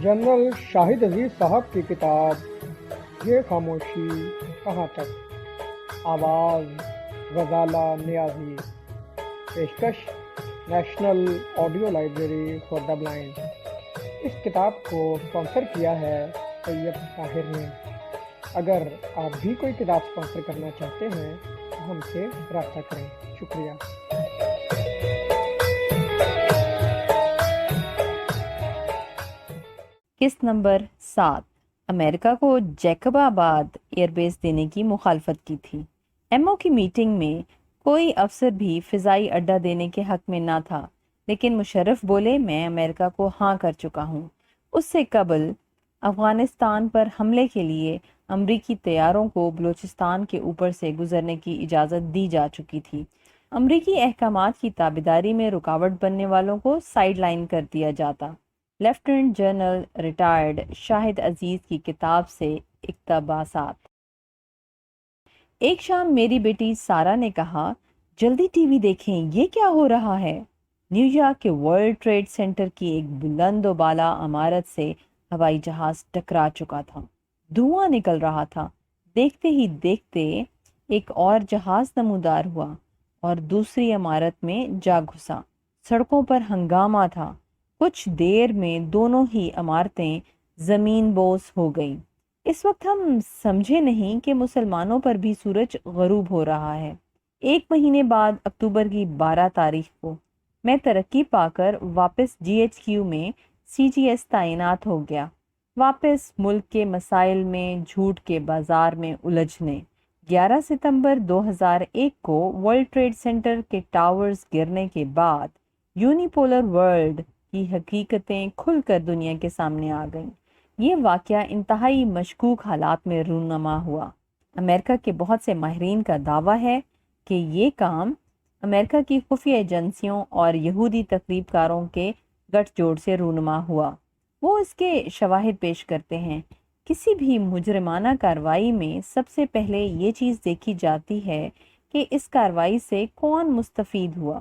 General شاہد عزیز صاحب کی کتاب یہ خاموشی کہاں تک، آواز غزالہ نیازی، پیشکش national audio library for the blind. اس کتاب کو اسپانسر کیا ہے طیب طاہر نے۔ اگر آپ بھی کوئی کتاب اسپانسر کرنا چاہتے ہیں تو ہم سے رابطہ کریں۔ شکریہ۔ قسط نمبر 7۔ امریکہ کو جیکب آباد ایئر بیس دینے کی مخالفت کی تھی۔ ایم او کی میٹنگ میں کوئی افسر بھی فضائی اڈہ دینے کے حق میں نہ تھا، لیکن مشرف بولے میں امریکہ کو ہاں کر چکا ہوں۔ اس سے قبل افغانستان پر حملے کے لیے امریکی طیاروں کو بلوچستان کے اوپر سے گزرنے کی اجازت دی جا چکی تھی۔ امریکی احکامات کی تابعداری میں رکاوٹ بننے والوں کو سائیڈ لائن کر دیا جاتا۔ لیفٹیننٹ جنرل ریٹائرڈ شاہد عزیز کی کتاب سے اقتباسات۔ ایک شام میری بیٹی سارا نے کہا، جلدی ٹی وی دیکھیں، یہ کیا ہو رہا ہے؟ نیو یارک کے ورلڈ ٹریڈ سینٹر کی ایک بلند و بالا عمارت سے ہوائی جہاز ٹکرا چکا تھا۔ دھواں نکل رہا تھا۔ دیکھتے ہی دیکھتے ایک اور جہاز نمودار ہوا اور دوسری عمارت میں جا گھسا۔ سڑکوں پر ہنگامہ تھا۔ کچھ دیر میں دونوں ہی عمارتیں زمین بوس ہو گئیں۔ اس وقت ہم سمجھے نہیں کہ مسلمانوں پر بھی سورج غروب ہو رہا ہے۔ ایک مہینے بعد اکتوبر کی 12 تاریخ کو میں ترقی پا کر واپس جی ایچ کیو میں سی جی ایس تعینات ہو گیا، واپس ملک کے مسائل میں جھوٹ کے بازار میں الجھنے۔ 11 ستمبر 2001 کو ورلڈ ٹریڈ سینٹر کے ٹاورز گرنے کے بعد یونیپولر ورلڈ کی حقیقتیں کھل کر دنیا کے سامنے آ گئیں۔ یہ واقعہ انتہائی مشکوک حالات میں رونما ہوا۔ امریکہ کے بہت سے ماہرین کا دعویٰ ہے کہ یہ کام امریکہ کی خفیہ ایجنسیوں اور یہودی تخریب کاروں کے گٹھ جوڑ سے رونما ہوا۔ وہ اس کے شواہد پیش کرتے ہیں۔ کسی بھی مجرمانہ کارروائی میں سب سے پہلے یہ چیز دیکھی جاتی ہے کہ اس کارروائی سے کون مستفید ہوا،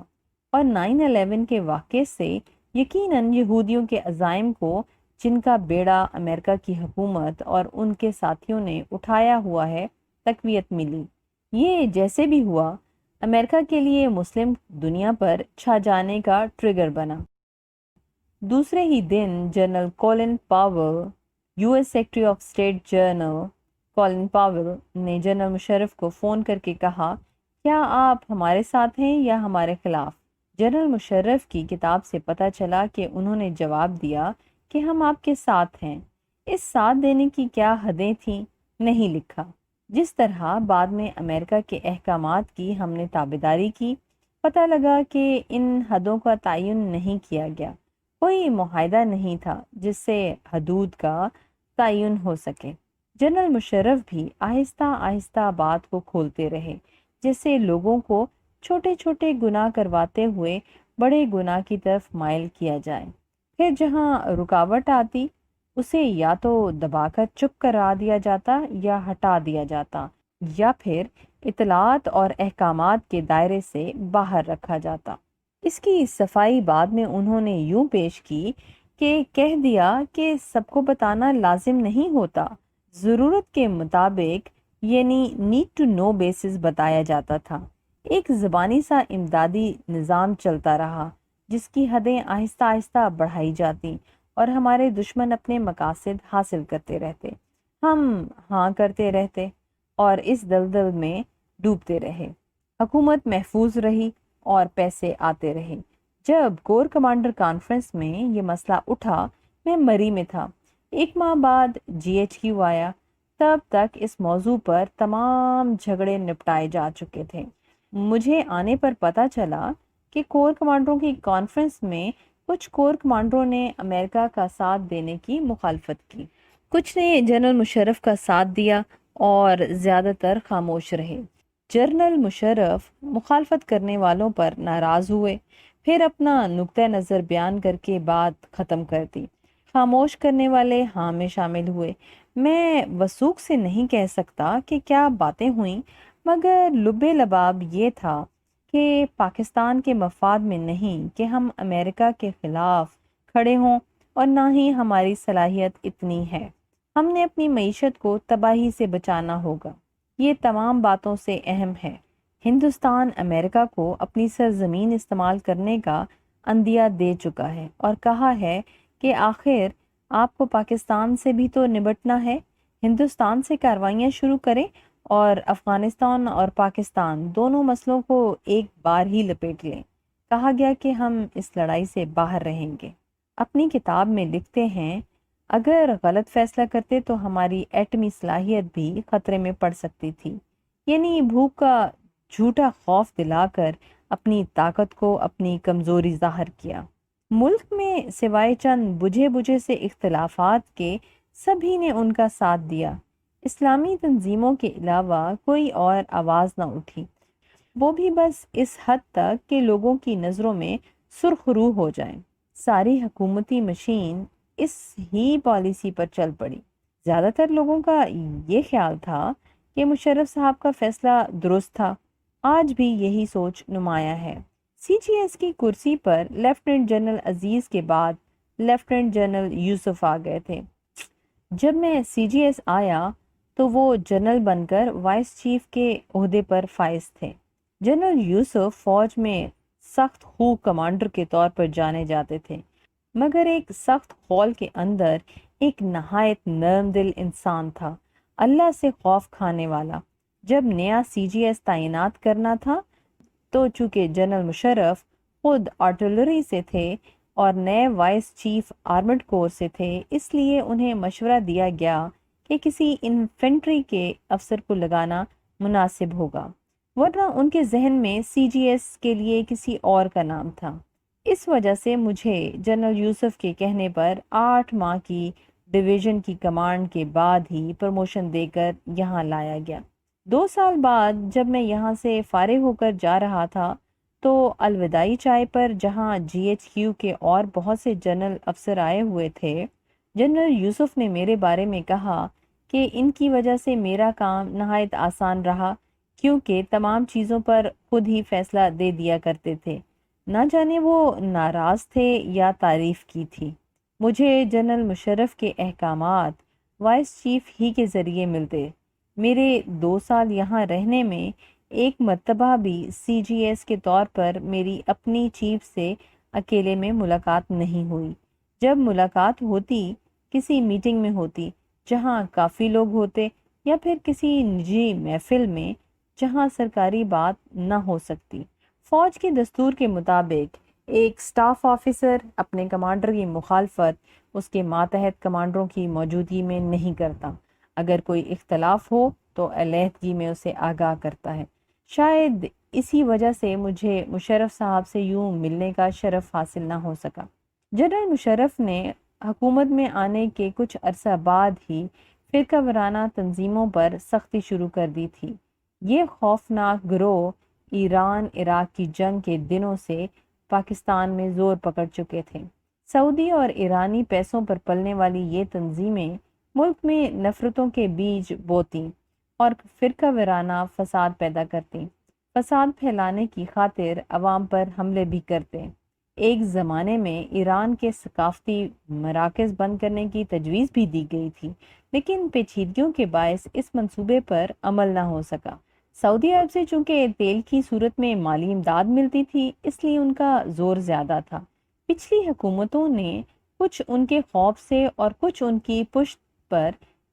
اور 9/11 کے واقعے سے یقیناً یہودیوں کے عزائم کو، جن کا بیڑا امریکہ کی حکومت اور ان کے ساتھیوں نے اٹھایا ہوا ہے، تقویت ملی۔ یہ جیسے بھی ہوا، امریکہ کے لیے مسلم دنیا پر چھا جانے کا ٹریگر بنا۔ دوسرے ہی دن general Colin Powell, U S secretary of state general Colin Powell نے جنرل مشرف کو فون کر کے کہا، کیا آپ ہمارے ساتھ ہیں یا ہمارے خلاف؟ جنرل مشرف کی کتاب سے پتہ چلا کہ انہوں نے جواب دیا کہ ہم آپ کے ساتھ ہیں۔ اس ساتھ دینے کی کیا حدیں تھیں نہیں لکھا۔ جس طرح بعد میں امریکہ کے احکامات کی ہم نے تابعداری کی، پتہ لگا کہ ان حدوں کا تعین نہیں کیا گیا۔ کوئی معاہدہ نہیں تھا جس سے حدود کا تعین ہو سکے۔ جنرل مشرف بھی آہستہ آہستہ بات کو کھولتے رہے، جس سے لوگوں کو چھوٹے چھوٹے گناہ کرواتے ہوئے بڑے گناہ کی طرف مائل کیا جائے۔ پھر جہاں رکاوٹ آتی اسے یا تو دبا کر چپ کرا دیا جاتا یا ہٹا دیا جاتا، یا پھر اطلاعات اور احکامات کے دائرے سے باہر رکھا جاتا۔ اس کی صفائی بعد میں انہوں نے یوں پیش کی کہ کہہ دیا کہ سب کو بتانا لازم نہیں ہوتا، ضرورت کے مطابق یعنی نیڈ ٹو نو بیسس بتایا جاتا تھا۔ ایک زبانی سا امدادی نظام چلتا رہا جس کی حدیں آہستہ آہستہ بڑھائی جاتی اور ہمارے دشمن اپنے مقاصد حاصل کرتے رہتے، ہم ہاں کرتے رہتے اور اس دلدل میں ڈوبتے رہے۔ حکومت محفوظ رہی اور پیسے آتے رہے۔ جب کور کمانڈر کانفرنس میں یہ مسئلہ اٹھا، میں مری میں تھا۔ 1 ماہ بعد جی ایچ کیو آیا۔ تب تک اس موضوع پر تمام جھگڑے نپٹائے جا چکے تھے۔ مجھے آنے پر پتہ چلا کہ کور کمانڈروں کی کانفرنس میں کچھ کور کمانڈروں نے امریکہ کا ساتھ دینے کی مخالفت کی، کچھ نے جنرل مشرف کا ساتھ دیا اور زیادہ تر خاموش رہے۔ جنرل مشرف مخالفت کرنے والوں پر ناراض ہوئے، پھر اپنا نقطہ نظر بیان کر کے بات ختم کر دی۔ خاموش کرنے والے ہاں میں شامل ہوئے۔ میں وثوق سے نہیں کہہ سکتا کہ کیا باتیں ہوئیں، مگر لب لباب یہ تھا کہ پاکستان کے مفاد میں نہیں کہ ہم امریکہ کے خلاف کھڑے ہوں اور نہ ہی ہماری صلاحیت اتنی ہے۔ ہم نے اپنی معیشت کو تباہی سے بچانا ہوگا۔ یہ تمام باتوں سے اہم ہے، ہندوستان امریکہ کو اپنی سرزمین استعمال کرنے کا عندیہ دے چکا ہے اور کہا ہے کہ آخر آپ کو پاکستان سے بھی تو نمٹنا ہے، ہندوستان سے کارروائیاں شروع کریں اور افغانستان اور پاکستان دونوں مسئلوں کو ایک بار ہی لپیٹ لیں۔ کہا گیا کہ ہم اس لڑائی سے باہر رہیں گے۔ اپنی کتاب میں لکھتے ہیں، اگر غلط فیصلہ کرتے تو ہماری ایٹمی صلاحیت بھی خطرے میں پڑ سکتی تھی۔ یعنی بھوک کا جھوٹا خوف دلا کر اپنی طاقت کو اپنی کمزوری ظاہر کیا۔ ملک میں سوائے چند بجھے بجھے سے اختلافات کے سبھی نے ان کا ساتھ دیا۔ اسلامی تنظیموں کے علاوہ کوئی اور آواز نہ اٹھی، وہ بھی بس اس حد تک کہ لوگوں کی نظروں میں سرخ رو ہو جائیں۔ ساری حکومتی مشین اس ہی پالیسی پر چل پڑی۔ زیادہ تر لوگوں کا یہ خیال تھا کہ مشرف صاحب کا فیصلہ درست تھا۔ آج بھی یہی سوچ نمایاں ہے۔ سی جی ایس کی کرسی پر لیفٹیننٹ جنرل عزیز کے بعد لیفٹیننٹ جنرل یوسف آ گئے تھے۔ جب میں سی جی ایس آیا تو وہ جنرل بن کر وائس چیف کے عہدے پر فائز تھے۔ جنرل یوسف فوج میں سخت خو کمانڈر کے طور پر جانے جاتے تھے، مگر ایک سخت خول کے اندر ایک نہایت نرم دل انسان تھا، اللہ سے خوف کھانے والا۔ جب نیا سی جی ایس تعینات کرنا تھا تو چونکہ جنرل مشرف خود آرٹلری سے تھے اور نئے وائس چیف آرمڈ کور سے تھے، اس لیے انہیں مشورہ دیا گیا کہ کسی انفینٹری کے افسر کو لگانا مناسب ہوگا، ورنہ ان کے ذہن میں سی جی ایس کے لیے کسی اور کا نام تھا۔ اس وجہ سے مجھے جنرل یوسف کے کہنے پر 8 ماہ کی ڈویژن کی کمانڈ کے بعد ہی پروموشن دے کر یہاں لایا گیا۔ 2 سال بعد جب میں یہاں سے فارغ ہو کر جا رہا تھا تو الوداعی چائے پر جہاں جی ایچ کیو کے اور بہت سے جنرل افسر آئے ہوئے تھے، جنرل یوسف نے میرے بارے میں کہا کہ ان کی وجہ سے میرا کام نہایت آسان رہا، کیونکہ تمام چیزوں پر خود ہی فیصلہ دے دیا کرتے تھے۔ نہ جانے وہ ناراض تھے یا تعریف کی تھی۔ مجھے جنرل مشرف کے احکامات وائس چیف ہی کے ذریعے ملتے۔ میرے 2 سال یہاں رہنے میں ایک مرتبہ بھی سی جی ایس کے طور پر میری اپنی چیف سے اکیلے میں ملاقات نہیں ہوئی۔ جب ملاقات ہوتی کسی میٹنگ میں ہوتی جہاں کافی لوگ ہوتے، یا پھر کسی نجی محفل میں جہاں سرکاری بات نہ ہو سکتی۔ فوج کے دستور کے مطابق ایک سٹاف آفیسر اپنے کمانڈر کی مخالفت اس کے ماتحت کمانڈروں کی موجودگی میں نہیں کرتا۔ اگر کوئی اختلاف ہو تو علیحدگی میں اسے آگاہ کرتا ہے۔ شاید اسی وجہ سے مجھے مشرف صاحب سے یوں ملنے کا شرف حاصل نہ ہو سکا۔ جنرل مشرف نے حکومت میں آنے کے کچھ عرصہ بعد ہی فرقہ وارانہ تنظیموں پر سختی شروع کر دی تھی۔ یہ خوفناک گروہ ایران عراق کی جنگ کے دنوں سے پاکستان میں زور پکڑ چکے تھے۔ سعودی اور ایرانی پیسوں پر پلنے والی یہ تنظیمیں ملک میں نفرتوں کے بیج بوتیں اور فرقہ وارانہ فساد پیدا کرتی، فساد پھیلانے کی خاطر عوام پر حملے بھی کرتے۔ ایک زمانے میں ایران کے ثقافتی مراکز بند کرنے کی تجویز بھی دی گئی تھی، لیکن پیچیدگیوں کے باعث اس منصوبے پر عمل نہ ہو سکا۔ سعودی عرب سے چونکہ تیل کی صورت میں مالی امداد ملتی تھی، اس لیے ان کا زور زیادہ تھا۔ پچھلی حکومتوں نے کچھ ان کے خوف سے اور کچھ ان کی پشت پر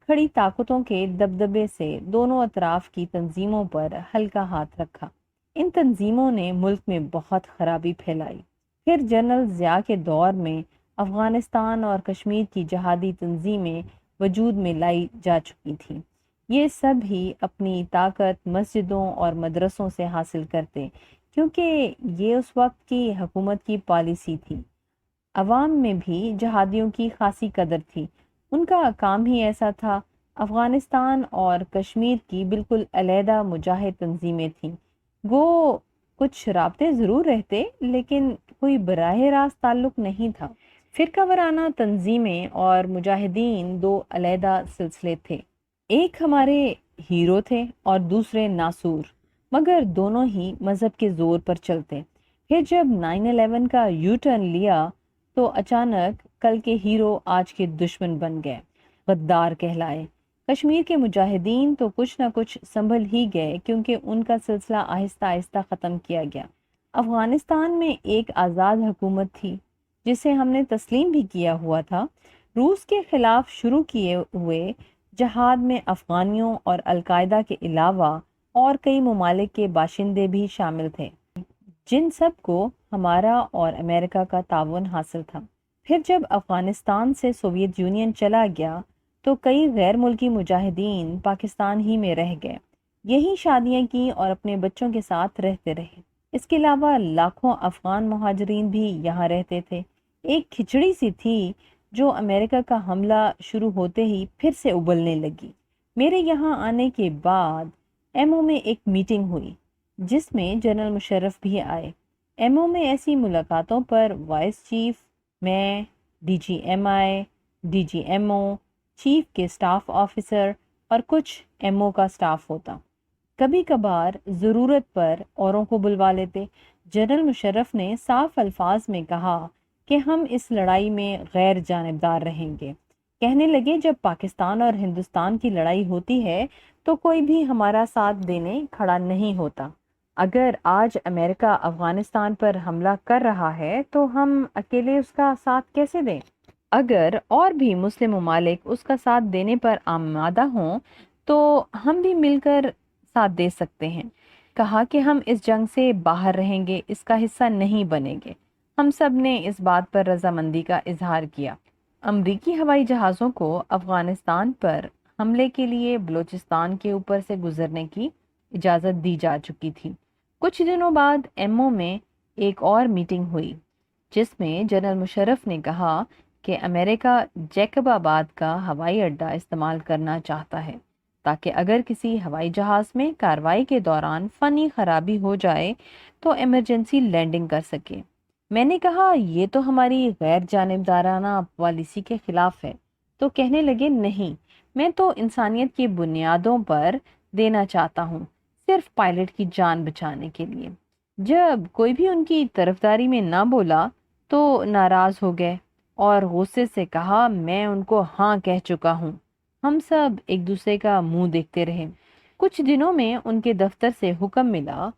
کھڑی طاقتوں کے دبدبے سے دونوں اطراف کی تنظیموں پر ہلکا ہاتھ رکھا۔ ان تنظیموں نے ملک میں بہت خرابی پھیلائی۔ پھر جنرل ضیاء کے دور میں افغانستان اور کشمیر کی جہادی تنظیمیں وجود میں لائی جا چکی تھیں۔ یہ سب ہی اپنی طاقت مسجدوں اور مدرسوں سے حاصل کرتے، کیونکہ یہ اس وقت کی حکومت کی پالیسی تھی۔ عوام میں بھی جہادیوں کی خاصی قدر تھی، ان کا کام ہی ایسا تھا۔ افغانستان اور کشمیر کی بالکل علیحدہ مجاہد تنظیمیں تھیں، گو کچھ رابطے ضرور رہتے لیکن کوئی براہ راست تعلق نہیں تھا۔ فرقہ وارانہ تنظیمیں اور مجاہدین 2 علیحدہ سلسلے تھے، ایک ہمارے ہیرو تھے اور دوسرے ناصور، مگر دونوں ہی مذہب کے زور پر چلتے۔ پھر جب 9/11 کا یو ٹرن لیا تو اچانک کل کے ہیرو آج کے دشمن بن گئے، غدار کہلائے۔ کشمیر کے مجاہدین تو کچھ نہ کچھ سنبھل ہی گئے کیونکہ ان کا سلسلہ آہستہ آہستہ ختم کیا گیا۔ افغانستان میں ایک آزاد حکومت تھی جسے ہم نے تسلیم بھی کیا ہوا تھا۔ روس کے خلاف شروع کیے ہوئے جہاد میں افغانیوں اور القاعدہ کے علاوہ اور کئی ممالک کے باشندے بھی شامل تھے، جن سب کو ہمارا اور امریکہ کا تعاون حاصل تھا۔ پھر جب افغانستان سے سوویت یونین چلا گیا تو کئی غیر ملکی مجاہدین پاکستان ہی میں رہ گئے، یہی شادیاں کی اور اپنے بچوں کے ساتھ رہتے رہے۔ اس کے علاوہ لاکھوں افغان مہاجرین بھی یہاں رہتے تھے۔ ایک کھچڑی سی تھی جو امریکہ کا حملہ شروع ہوتے ہی پھر سے ابلنے لگی۔ میرے یہاں آنے کے بعد ایم او میں ایک میٹنگ ہوئی جس میں جنرل مشرف بھی آئے۔ ایم او میں ایسی ملاقاتوں پر وائس چیف، میں، D G M I, D G M O, chief کے سٹاف آفیسر اور کچھ ایم او کا سٹاف ہوتا۔ کبھی کبھار ضرورت پر اوروں کو بلوا لیتے۔ جنرل مشرف نے صاف الفاظ میں کہا کہ ہم اس لڑائی میں غیر جانبدار رہیں گے۔ کہنے لگے جب پاکستان اور ہندوستان کی لڑائی ہوتی ہے تو کوئی بھی ہمارا ساتھ دینے کھڑا نہیں ہوتا۔ اگر آج امریکہ افغانستان پر حملہ کر رہا ہے تو ہم اکیلے اس کا ساتھ کیسے دیں؟ اگر اور بھی مسلم ممالک اس کا ساتھ دینے پر آمادہ ہوں تو ہم بھی مل کر ساتھ دے سکتے ہیں۔ کہا کہ ہم اس جنگ سے باہر رہیں گے، اس کا حصہ نہیں بنیں گے۔ ہم سب نے اس بات پر رضامندی کا اظہار کیا۔ امریکی ہوائی جہازوں کو افغانستان پر حملے کے لیے بلوچستان کے اوپر سے گزرنے کی اجازت دی جا چکی تھی۔ کچھ دنوں بعد ایم او میں ایک اور میٹنگ ہوئی جس میں جنرل مشرف نے کہا کہ امریکہ جیکب آباد کا ہوائی اڈہ استعمال کرنا چاہتا ہے تاکہ اگر کسی ہوائی جہاز میں کارروائی کے دوران فنی خرابی ہو جائے تو ایمرجنسی لینڈنگ کر سکے۔ میں نے کہا یہ تو ہماری غیر جانبدارانہ پالیسی کے خلاف ہے، تو کہنے لگے نہیں، میں تو انسانیت کی بنیادوں پر دینا چاہتا ہوں، صرف پائلٹ کی جان بچانے کے لیے۔ جب کوئی بھی ان کی طرفداری میں نہ بولا تو ناراض ہو گئے اور غصے سے کہا میں ان کو ہاں کہہ چکا ہوں۔ ہم سب ایک دوسرے کا منہ دیکھتے رہے۔ کچھ دنوں میں ان کے دفتر سے حکم ملا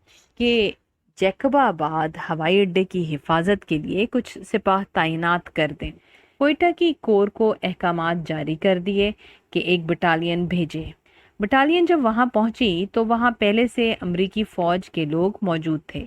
کہ جیکب آباد ہوائی اڈے کی حفاظت کے لیے کچھ سپاہ تعینات کر دیں۔ کوئٹہ کی کور کو احکامات جاری کر دیے کہ ایک بٹالین بھیجے۔ بٹالین جب وہاں پہنچی تو وہاں پہلے سے امریکی فوج کے لوگ موجود تھے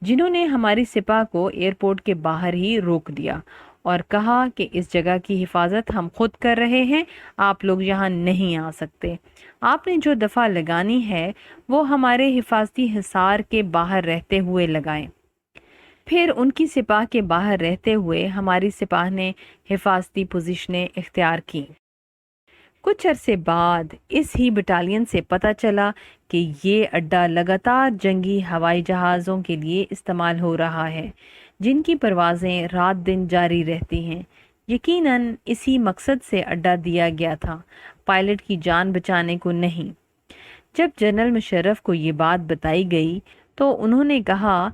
جنہوں نے ہماری سپاہ کو ایئرپورٹ کے باہر ہی روک دیا اور کہا کہ اس جگہ کی حفاظت ہم خود کر رہے ہیں، آپ لوگ یہاں نہیں آ سکتے۔ آپ نے جو دفعہ لگانی ہے وہ ہمارے حفاظتی حصار کے باہر رہتے ہوئے لگائیں۔ پھر ان کی سپاہ کے باہر رہتے ہوئے ہماری سپاہ نے حفاظتی پوزیشنیں اختیار کی۔ کچھ عرصے بعد اس ہی بٹالین سے پتہ چلا کہ یہ اڈہ لگاتار جنگی ہوائی جہازوں کے لیے استعمال ہو رہا ہے جن کی پروازیں رات دن جاری رہتی ہیں۔ یقیناً اسی مقصد سے اڈہ دیا گیا تھا، پائلٹ کی جان بچانے کو نہیں۔ جب جنرل مشرف کو یہ بات بتائی گئی تو انہوں نے کہا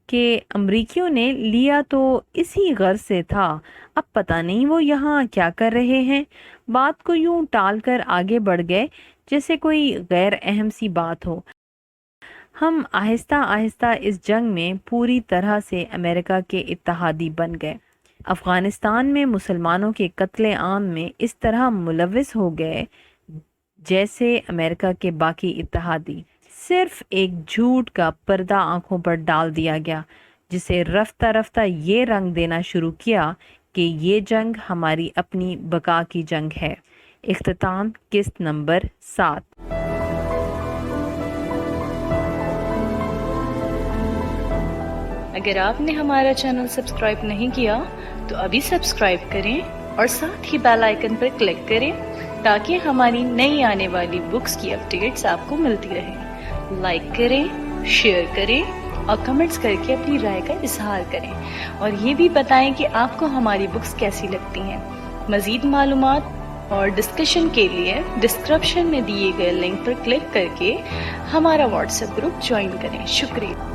کہ امریکیوں نے لیا تو اسی غرض سے تھا، اب پتہ نہیں وہ یہاں کیا کر رہے ہیں۔ بات کو یوں ٹال کر آگے بڑھ گئے جیسے کوئی غیر اہم سی بات ہو۔ ہم آہستہ آہستہ اس جنگ میں پوری طرح سے امریکہ کے اتحادی بن گئے۔ افغانستان میں مسلمانوں کے قتل عام میں اس طرح ملوث ہو گئے جیسے امریکہ کے باقی اتحادی۔ صرف ایک جھوٹ کا پردہ آنکھوں پر ڈال دیا گیا جسے رفتہ رفتہ یہ رنگ دینا شروع کیا کہ یہ جنگ ہماری اپنی بقا کی جنگ ہے۔ اختتام قسط نمبر 7۔ اگر آپ نے ہمارا چینل سبسکرائب نہیں کیا تو ابھی سبسکرائب کریں اور ساتھ ہی بیل آئیکن پر کلک کریں تاکہ ہماری نئی آنے والی بکس کی اپڈیٹس آپ کو ملتی رہیں۔ لائک کریں، شیئر کریں اور کمنٹس کر کے اپنی رائے کا اظہار کریں، اور یہ بھی بتائیں کہ آپ کو ہماری بکس کیسی لگتی ہیں۔ مزید معلومات اور ڈسکشن کے لیے ڈسکرپشن میں دیے گئے لنک پر کلک کر کے ہمارا واٹس ایپ گروپ جوائن کریں۔ شکریہ۔